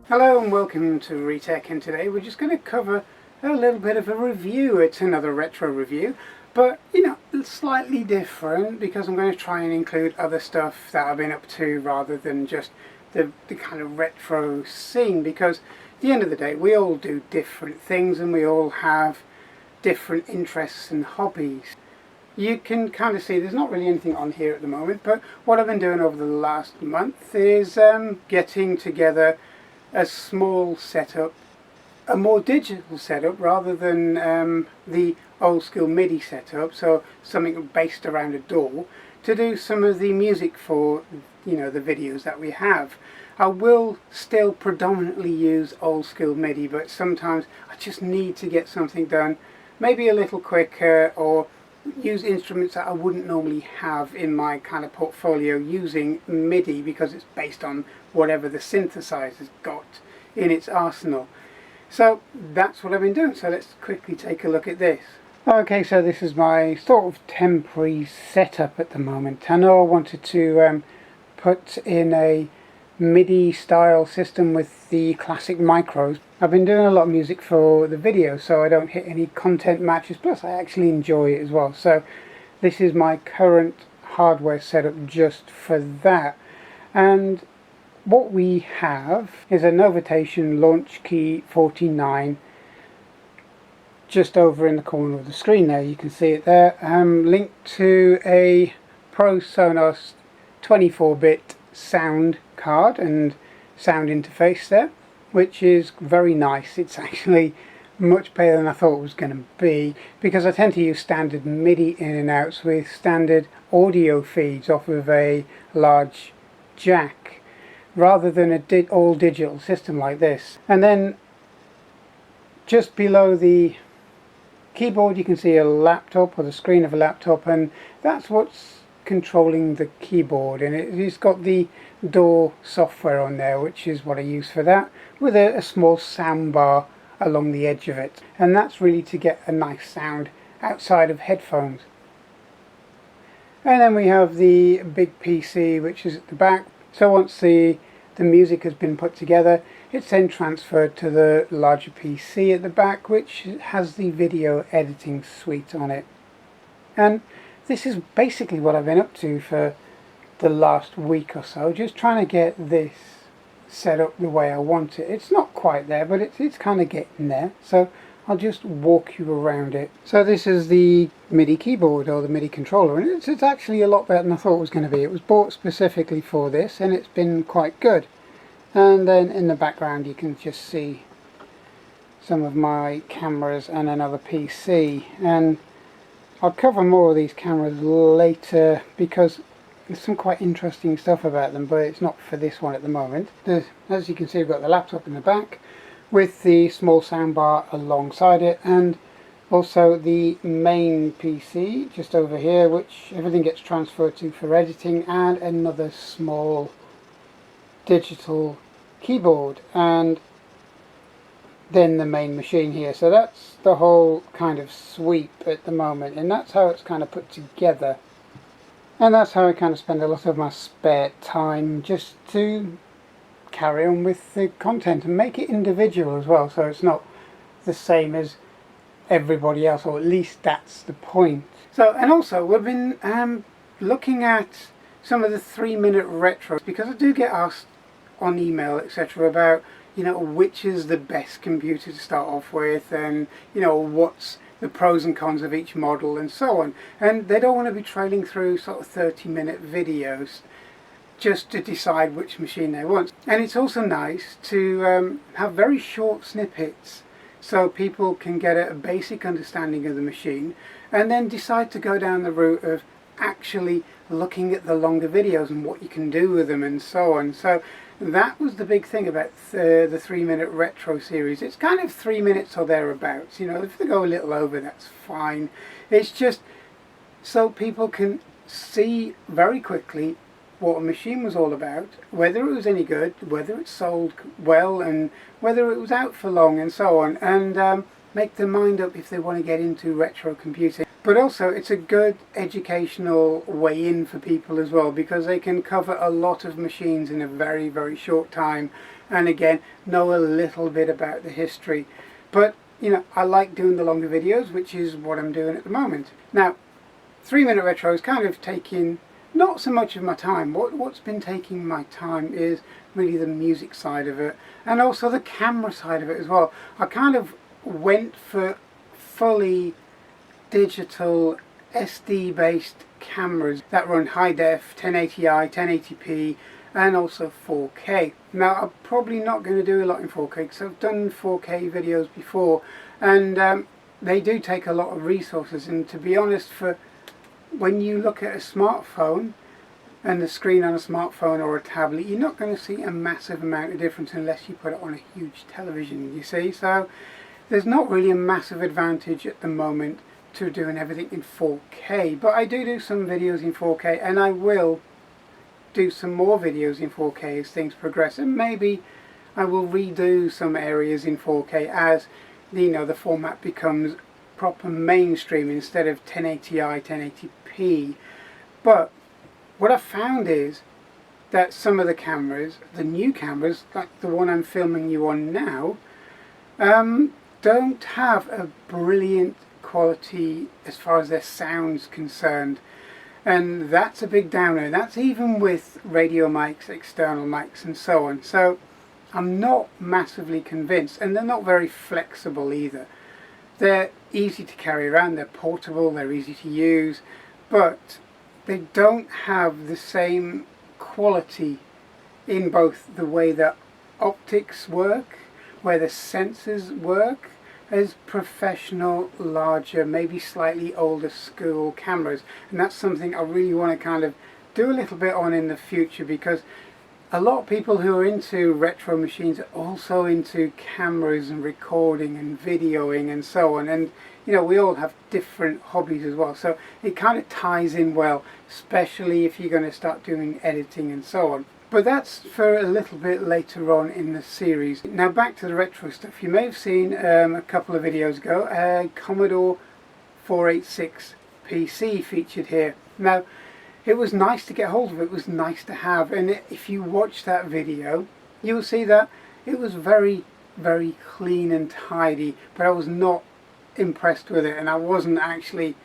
Hello and welcome to Retech, and today we're just going to cover a little bit of a review. It's another retro review, but slightly different because I'm going to try and include other stuff that I've been up to rather than just the kind of retro scene, because at the end of the day we all do different things and we all have different interests and hobbies. You can kind of see there's not really anything on here at the moment, but what I've been doing over the last month is getting together a small setup, a more digital setup rather than the old school MIDI setup, so something based around a DAW, to do some of the music for the videos that we have. I will still predominantly use old school MIDI, but sometimes I just need to get something done maybe a little quicker, or use instruments that I wouldn't normally have in my kind of portfolio using MIDI because it's based on whatever the synthesizer's got in its arsenal. So that's what I've been doing. So let's quickly take a look at this. Okay, so this is my sort of temporary setup at the moment. I know I wanted to put in a MIDI style system with the classic micros. I've been doing a lot of music for the video, so I don't hit any content matches, plus I actually enjoy it as well. So this is my current hardware setup just for that. And what we have is a Notation Launch Key 49 just over in the corner of the screen there. You can see it there, linked to a ProSonos 24-bit sound card and sound interface there, which is very nice. It's actually much better than I thought it was going to be, because I tend to use standard MIDI in and outs with standard audio feeds off of a large jack rather than a all digital system like this. And then just below the keyboard you can see a laptop, or the screen of a laptop, and that's what's controlling the keyboard, and it's got the DAW software on there, which is what I use for that, with a small sound bar along the edge of it, and that's really to get a nice sound outside of headphones. And then we have the big PC, which is at the back. So once the music has been put together, it's then transferred to the larger PC at the back, which has the video editing suite on it. And this is basically what I've been up to for the last week or so, just trying to get this set up the way I want it. It's not quite there, but it's kind of getting there, so I'll just walk you around it. So this is the MIDI keyboard, or the MIDI controller, and it's actually a lot better than I thought it was going to be. It was bought specifically for this, and it's been quite good. And then in the background you can just see some of my cameras and another PC, and I'll cover more of these cameras later because there's some quite interesting stuff about them, but it's not for this one at the moment. As you can see, we've got the laptop in the back with the small soundbar alongside it, and also the main PC just over here, which everything gets transferred to for editing, and another small digital keyboard, and then the main machine here. So that's the whole kind of sweep at the moment, and that's how it's kind of put together. And that's how I kind of spend a lot of my spare time, just to carry on with the content and make it individual as well, so it's not the same as everybody else, or at least that's the point. So, and also we've been looking at some of the 3-minute retros, because I do get asked on email etc about which is the best computer to start off with, and what's the pros and cons of each model and so on, and they don't want to be trailing through sort of 30-minute videos just to decide which machine they want. And it's also nice to have very short snippets so people can get a basic understanding of the machine and then decide to go down the route of actually looking at the longer videos and what you can do with them and so on. So that was the big thing about the 3-minute retro series. It's kind of 3 minutes or thereabouts. If they go a little over, that's fine. It's just so people can see very quickly what a machine was all about, whether it was any good, whether it sold well, and whether it was out for long and so on, and make their mind up if they want to get into retro computing. But also it's a good educational way in for people as well, because they can cover a lot of machines in a very, very short time, and again know a little bit about the history. But you know, I like doing the longer videos, which is what I'm doing at the moment. Now, 3-minute retro is kind of taking not so much of my time. What's been taking my time is really the music side of it, and also the camera side of it as well. I kind of went for fully digital SD based cameras that run high def, 1080i, 1080p, and also 4K. Now I'm probably not going to do a lot in 4K because I've done 4K videos before, and they do take a lot of resources, and to be honest, for when you look at a smartphone and the screen on a smartphone or a tablet, you're not going to see a massive amount of difference unless you put it on a huge television, you see. So there's not really a massive advantage at the moment to doing everything in 4K, but I do some videos in 4K, and I will do some more videos in 4K as things progress, and maybe I will redo some areas in 4K as the format becomes proper mainstream instead of 1080i, 1080p. But what I've found is that some of the cameras, the new cameras, like the one I'm filming you on now, don't have a brilliant quality as far as their sound's concerned, and that's a big downer, and that's even with radio mics, external mics and so on. So I'm not massively convinced, and they're not very flexible either. They're easy to carry around, they're portable, they're easy to use, but they don't have the same quality in both the way that optics work, where the sensors work, as professional, larger, maybe slightly older school cameras. And that's something I really want to kind of do a little bit on in the future, because a lot of people who are into retro machines are also into cameras and recording and videoing and so on, and you know, we all have different hobbies as well, so it kind of ties in well, especially if you're going to start doing editing and so on. But that's for a little bit later on in the series. Now back to the retro stuff. You may have seen a couple of videos ago a Commodore 486 PC featured here. Now it was nice to get hold of, it was nice to have, and if you watch that video you'll see that it was very, very clean and tidy, but I was not impressed with it, and I wasn't actually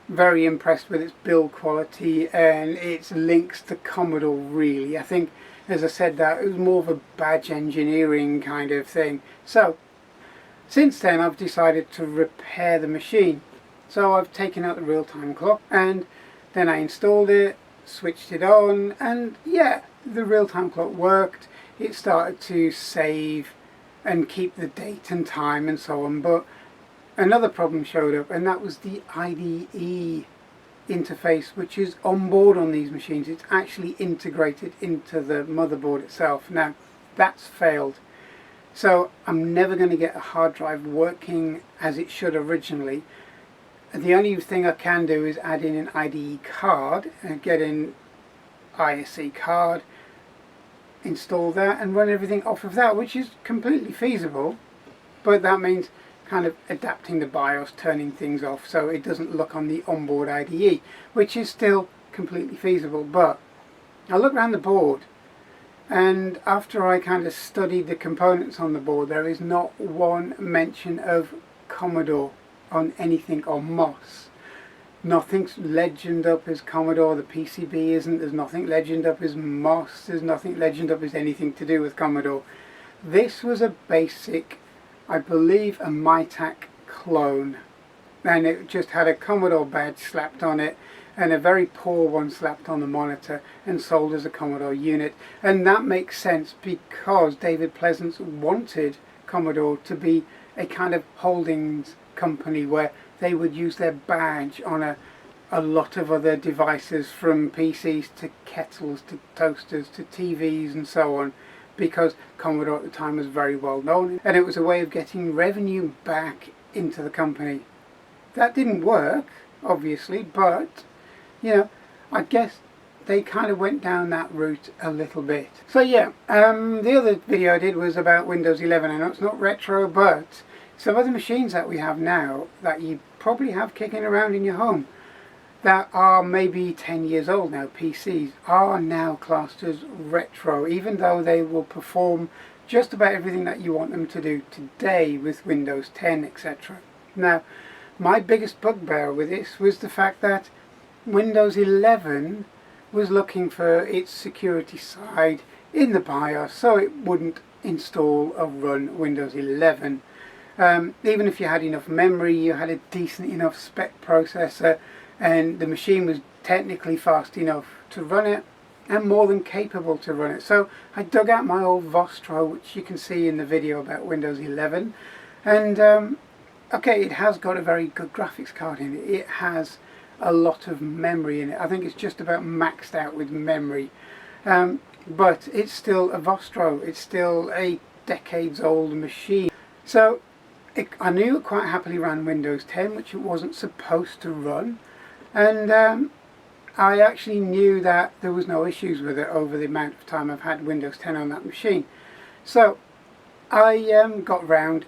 very impressed with its build quality and its links to Commodore really. I think, as I said, that it was more of a badge engineering kind of thing. So since then I've decided to repair the machine. So I've taken out the real-time clock, and then I installed it, switched it on, and yeah, the real-time clock worked. It started to save and keep the date and time and so on, but another problem showed up, and that was the IDE interface, which is on board on these machines. It's actually integrated into the motherboard itself. Now that's failed, so I'm never going to get a hard drive working as it should originally. The only thing I can do is add in an IDE card and get an ISE card, install that and run everything off of that, which is completely feasible, but that means kind of adapting the BIOS, turning things off so it doesn't look on the onboard IDE, which is still completely feasible. But I look around the board, and after I kind of studied the components on the board, there is not one mention of Commodore on anything, or MOS. Nothing's legend up as Commodore, the PCB isn't, there's nothing legend up as MOS, there's nothing legend up as anything to do with Commodore. This was a basic, I believe, a MyTac clone, and it just had a Commodore badge slapped on it and a very poor one slapped on the monitor and sold as a Commodore unit. And that makes sense because David Pleasance wanted Commodore to be a kind of holdings company where they would use their badge on a lot of other devices, from PCs to kettles to toasters to TVs and so on, because Commodore at the time was very well known, and it was a way of getting revenue back into the company. That didn't work, obviously, but you know, I guess they kind of went down that route a little bit. So yeah, the other video I did was about Windows 11. I know it's not retro, but some of the machines that we have now that you probably have kicking around in your home that are maybe 10 years old now, PCs, are now classed as retro, even though they will perform just about everything that you want them to do today with Windows 10, etc. Now, my biggest bugbear with this was the fact that Windows 11 was looking for its security side in the BIOS, so it wouldn't install or run Windows 11. Even if you had enough memory, you had a decent enough spec processor, and the machine was technically fast enough to run it and more than capable to run it. So I dug out my old Vostro, which you can see in the video about Windows 11, and okay, it has got a very good graphics card in it. It has a lot of memory in it. I think it's just about maxed out with memory, but it's still a Vostro. It's still a decades old machine. So I knew it quite happily ran Windows 10, which it wasn't supposed to run, and I actually knew that there was no issues with it over the amount of time I've had Windows 10 on that machine. So I got round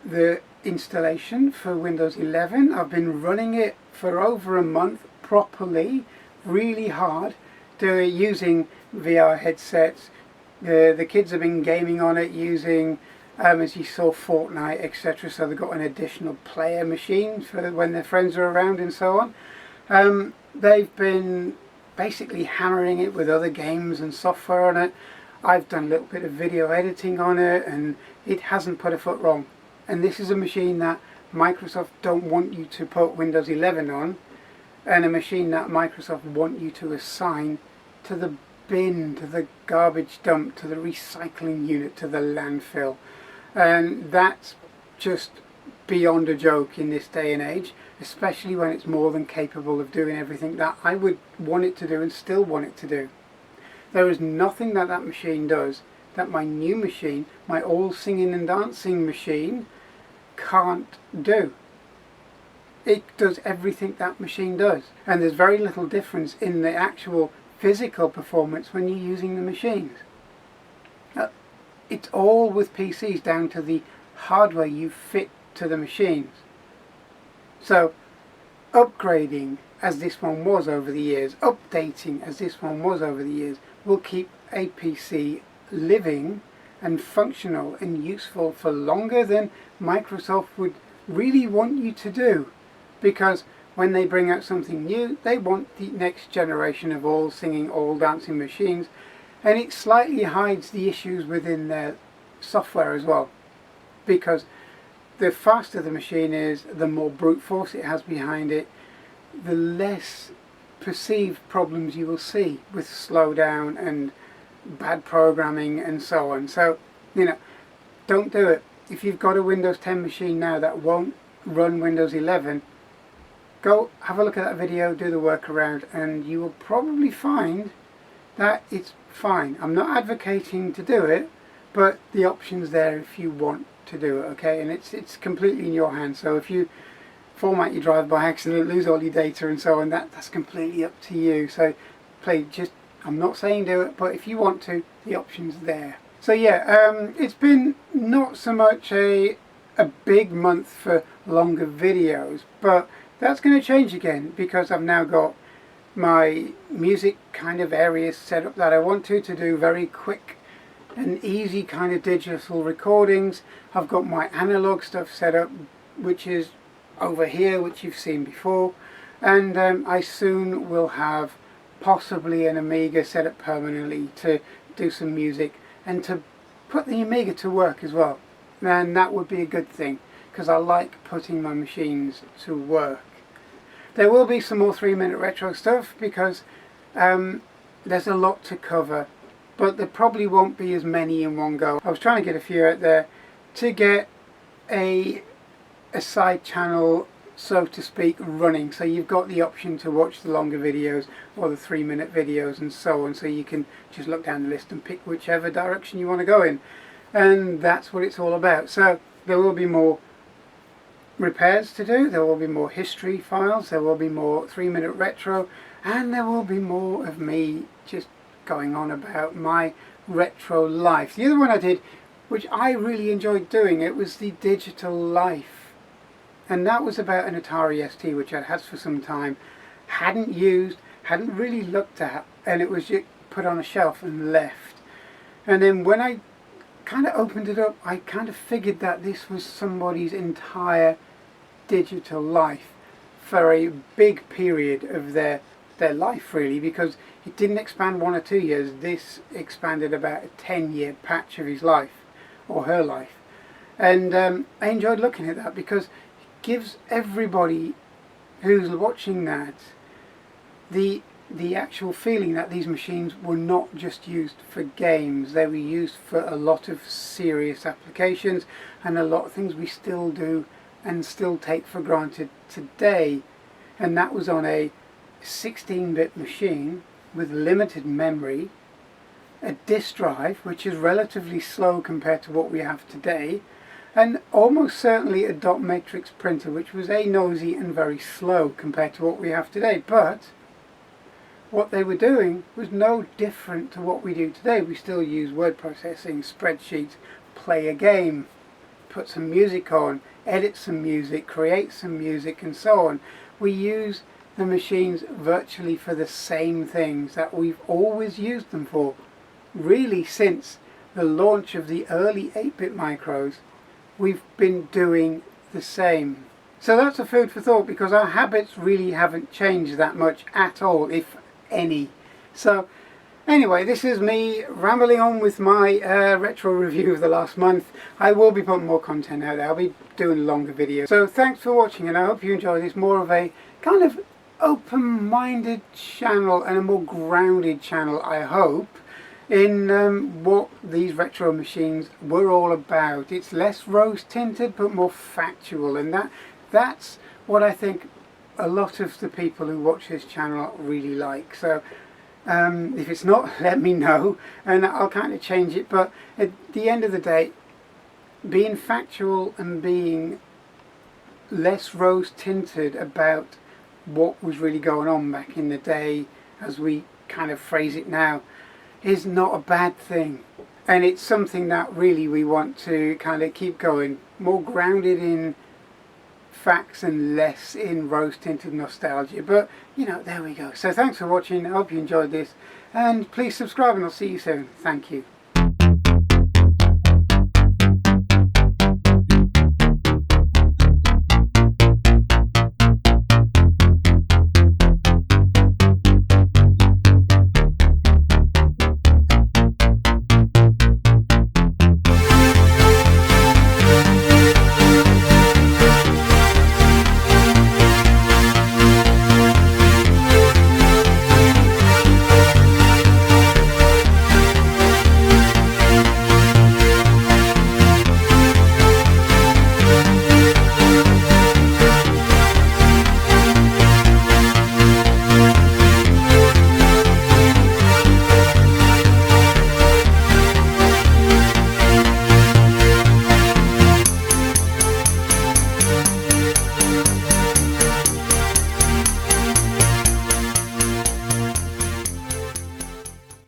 the installation for Windows 11. I've been running it for over a month properly, really hard, using VR headsets. The kids have been gaming on it using, as you saw, Fortnite, etc. So they've got an additional player machine for when their friends are around and so on. They've been basically hammering it with other games and software on it. I've done a little bit of video editing on it, and it hasn't put a foot wrong. And this is a machine that Microsoft don't want you to put Windows 11 on, and a machine that Microsoft want you to assign to the bin, to the garbage dump, to the recycling unit, to the landfill. And that's just beyond a joke in this day and age, especially when it's more than capable of doing everything that I would want it to do and still want it to do. There is nothing that that machine does that my new machine, my all singing and dancing machine, can't do. It does everything that machine does, and there's very little difference in the actual physical performance when you're using the machines. It's all with PCs down to the hardware you fit to the machines. So upgrading as this one was over the years, updating as this one was over the years, will keep a PC living and functional and useful for longer than Microsoft would really want you to do, because when they bring out something new, they want the next generation of all singing, all dancing machines, and it slightly hides the issues within their software as well, because the faster the machine is, the more brute force it has behind it, the less perceived problems you will see with slowdown and bad programming and so on. So, don't do it. If you've got a Windows 10 machine now that won't run Windows 11, go have a look at that video, do the workaround, and you will probably find that it's fine. I'm not advocating to do it, but the option's there if you want to do it, okay? And it's completely in your hands. So if you format your drive by accident, lose all your data and so on, that's completely up to you. So I'm not saying do it, but if you want to, the option's there. So yeah, it's been not so much a big month for longer videos, but that's going to change again, because I've now got my music kind of areas set up that I want to do very quick and easy kind of digital recordings. I've got my analog stuff set up, which is over here, which you've seen before, and I soon will have possibly an Amiga set up permanently to do some music and to put the Amiga to work as well. And that would be a good thing, because I like putting my machines to work. There will be some more 3-minute retro stuff, because there's a lot to cover, but there probably won't be as many in one go. I was trying to get a few out there to get a side channel, so to speak, running, so you've got the option to watch the longer videos or the 3-minute videos and so on, so you can just look down the list and pick whichever direction you want to go in. And that's what it's all about. So there will be more repairs to do, there will be more history files, there will be more 3-minute retro, and there will be more of me just going on about my retro life. The other one I did which I really enjoyed doing. It was the Digital Life, and that was about an Atari ST, which I'd had for some time, hadn't used, hadn't really looked at, and it was just put on a shelf and left. And then when I kind of opened it up, I kind of figured that this was somebody's entire digital life for a big period of their life, really, because it didn't expand 1 or 2 years. This expanded about a 10-year patch of his life, or her life. And I enjoyed looking at that because it gives everybody who's watching that the actual feeling that these machines were not just used for games. They were used for a lot of serious applications and a lot of things we still do and still take for granted today. And that was on a 16-bit machine with limited memory, a disk drive which is relatively slow compared to what we have today, and almost certainly a dot matrix printer which was noisy and very slow compared to what we have today. But what they were doing was no different to what we do today. We still use word processing, spreadsheets, play a game, put some music on, edit some music, create some music, and so on. We use the machines virtually for the same things that we've always used them for, really since the launch of the early 8-bit micros. We've been doing the same. So that's a food for thought, because our habits really haven't changed that much at all, if any. So anyway, this is me rambling on with my retro review of the last month. I will be putting more content out there. I'll be doing longer videos. So thanks for watching, and I hope you enjoy this more of a kind of open-minded channel and a more grounded channel, I hope, in what these retro machines were all about. It's less rose-tinted but more factual, and that's what I think a lot of the people who watch this channel really like. So if it's not, let me know and I'll kind of change it. But at the end of the day, being factual and being less rose-tinted about what was really going on back in the day, as we kind of phrase it now, is not a bad thing. And it's something that really we want to kind of keep going, more grounded in facts and less in rose-tinted nostalgia. But you know, there we go. So thanks for watching. I hope you enjoyed this, and please subscribe, and I'll see you soon. Thank you.